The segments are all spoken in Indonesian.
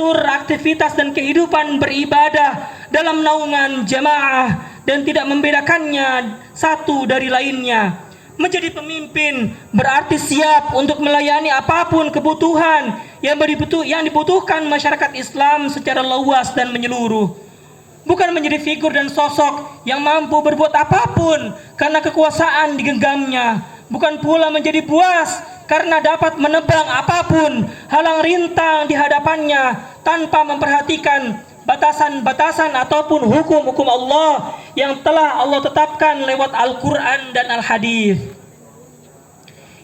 mengatur aktivitas dan kehidupan beribadah dalam naungan jamaah dan tidak membedakannya satu dari lainnya. Menjadi pemimpin berarti siap untuk melayani apapun kebutuhan yang dibutuhkan masyarakat Islam secara luas dan menyeluruh. Bukan menjadi figur dan sosok yang mampu berbuat apapun karena kekuasaan digenggamnya. Bukan pula menjadi buas karena dapat menebang apapun halang rintang di hadapannya tanpa memperhatikan batasan-batasan ataupun hukum-hukum Allah yang telah Allah tetapkan lewat Al-Quran dan Al-Hadis.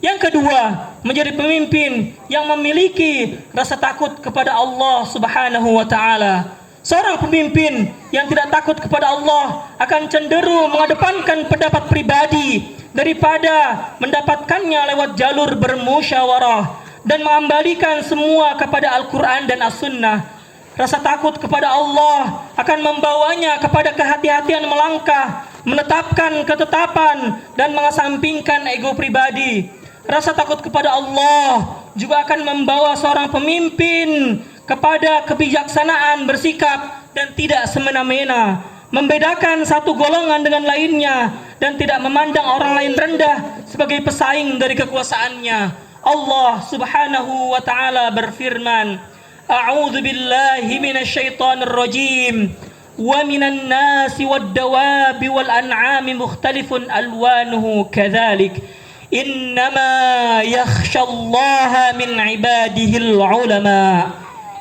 Yang kedua, menjadi pemimpin yang memiliki rasa takut kepada Allah Subhanahu wa Ta'ala. Seorang pemimpin yang tidak takut kepada Allah akan cenderung mengedepankan pendapat pribadi daripada mendapatkannya lewat jalur bermusyawarah dan mengembalikan semua kepada Al-Quran dan As-Sunnah. Rasa takut kepada Allah akan membawanya kepada kehati-hatian melangkah, menetapkan ketetapan dan mengesampingkan ego pribadi. Rasa takut kepada Allah juga akan membawa seorang pemimpin kepada kebijaksanaan bersikap dan tidak semena-mena, membedakan satu golongan dengan lainnya dan tidak memandang orang lain rendah sebagai pesaing dari kekuasaannya. Allah Subhanahu wa Ta'ala berfirman, A'udzu billahi minasyaitonir rajim. Wa minan nasi wad-dawabi wal an'ami mukhtalifun alwanuhu kadzalik. Innama yakhshallaha min ibadihil ulama.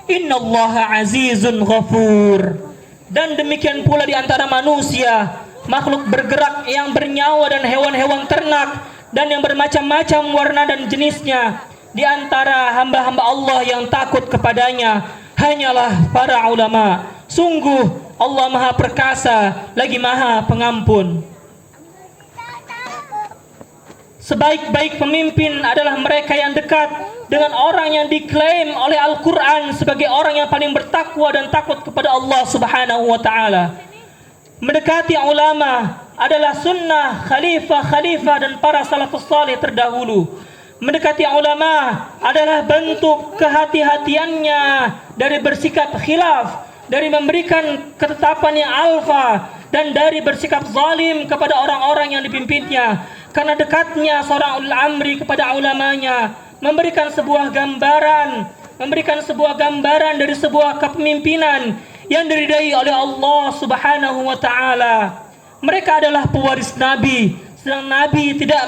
Innallaha azizun ghafur. Dan demikian pula di antara manusia, makhluk bergerak yang bernyawa dan hewan-hewan ternak dan yang bermacam-macam warna dan jenisnya. Di antara hamba-hamba Allah yang takut kepadanya hanyalah para ulama. Sungguh Allah Maha Perkasa lagi Maha Pengampun. Sebaik-baik pemimpin adalah mereka yang dekat dengan orang yang diklaim oleh Al-Quran sebagai orang yang paling bertakwa dan takut kepada Allah Subhanahu wa Ta'ala. Mendekati ulama adalah sunnah khalifah-khalifah dan para salafus salih terdahulu. Mendekati ulama adalah bentuk kehati-hatiannya dari bersikap khilaf, dari memberikan ketetapan yang alfa, dan dari bersikap zalim kepada orang-orang yang dipimpinnya. Karena dekatnya seorang ulil amri kepada ulamanya memberikan sebuah gambaran dari sebuah kepemimpinan yang diridai oleh Allah Subhanahu wa Ta'ala. Mereka adalah pewaris Nabi, sedang Nabi tidak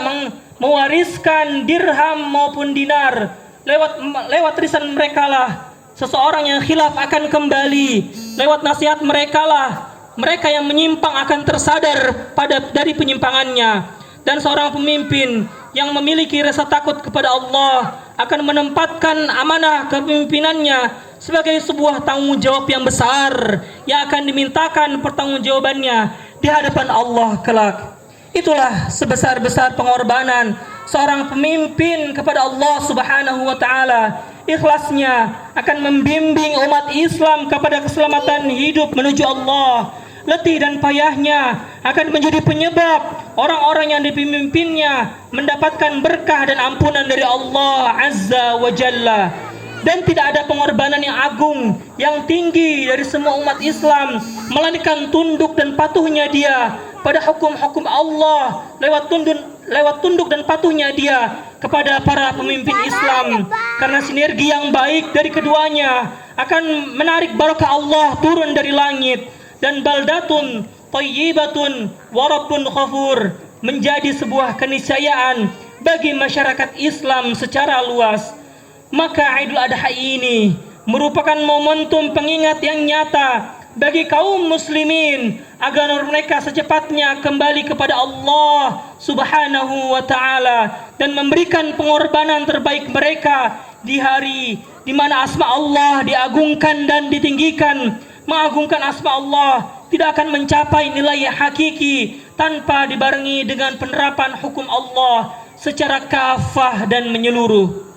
mewariskan dirham maupun dinar. Lewat risan mereka lah seseorang yang khilaf akan kembali. Lewat nasihat mereka lah mereka yang menyimpang akan tersadar dari penyimpangannya. Dan seorang pemimpin yang memiliki rasa takut kepada Allah akan menempatkan amanah kepemimpinannya sebagai sebuah tanggung jawab yang besar yang akan dimintakan pertanggungjawabannya di hadapan Allah kelak. Itulah sebesar-besar pengorbanan seorang pemimpin kepada Allah Subhanahu wa Ta'ala. Ikhlasnya akan membimbing umat Islam kepada keselamatan hidup menuju Allah. Letih dan payahnya akan menjadi penyebab orang-orang yang dipimpinnya mendapatkan berkah dan ampunan dari Allah Azza wa Jalla. Dan tidak ada pengorbanan yang agung, yang tinggi dari semua umat Islam melainkan tunduk dan patuhnya dia pada hukum-hukum Allah lewat tunduk dan patuhnya dia kepada para pemimpin Islam. Karena sinergi yang baik dari keduanya akan menarik barakah Allah turun dari langit. Dan baldatun thayyibatun wa rabbun ghafur menjadi sebuah keniscayaan bagi masyarakat Islam secara luas. Maka Idul Adha ini merupakan momentum pengingat yang nyata bagi kaum muslimin agar mereka secepatnya kembali kepada Allah Subhanahu wa Ta'ala dan memberikan pengorbanan terbaik mereka di hari di mana asma Allah diagungkan dan ditinggikan. Mengagungkan asma Allah tidak akan mencapai nilai yang hakiki tanpa dibarengi dengan penerapan hukum Allah secara kafah dan menyeluruh.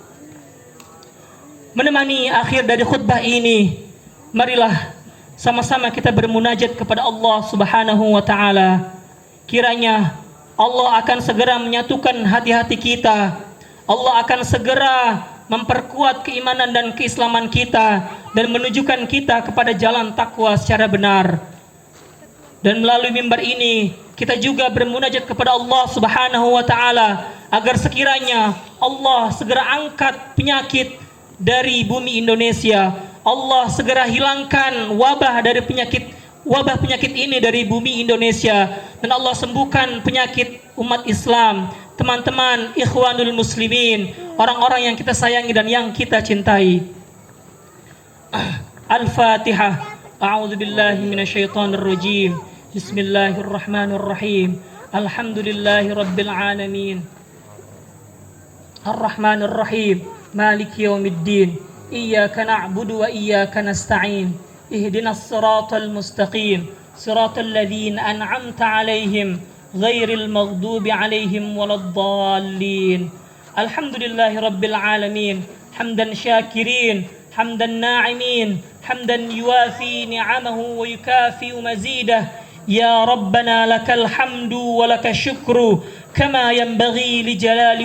Menemani akhir dari khutbah ini, marilah sama-sama kita bermunajat kepada Allah Subhanahu wa Ta'ala. Kiranya Allah akan segera menyatukan hati-hati kita. Allah akan segera memperkuat keimanan dan keislaman kita, dan menunjukkan kita kepada jalan takwa secara benar. Dan melalui mimbar ini kita juga bermunajat kepada Allah Subhanahu wa taala agar sekiranya Allah segera angkat penyakit dari bumi Indonesia. Allah segera hilangkan wabah penyakit ini dari bumi Indonesia, dan Allah sembuhkan penyakit umat Islam, teman-teman ikhwanul muslimin, orang-orang yang kita sayangi dan yang kita cintai. Al-Fatihah. A'udzu billahi minasyaitonir rajim. Bismillahirrahmanirrahim. Alhamdulillahi rabbil alamin. Ar-Rahmanir Rahim. Maliki yaumiddin. Iyyaka na'budu wa iyyaka nasta'in. Ihdinas siratal mustaqim. Siratal ladzina an'amta 'alaihim ghairil maghdubi 'alaihim waladdallin. Alhamdulillahi rabbil alamin. Hamdan syakirin, hamdan na'imin, hamdan yuwafi ni'amahu wa yukafi mazidah. Ya Rabbana lakal hamdu wa lakal syukru kama yanbaghi li jalali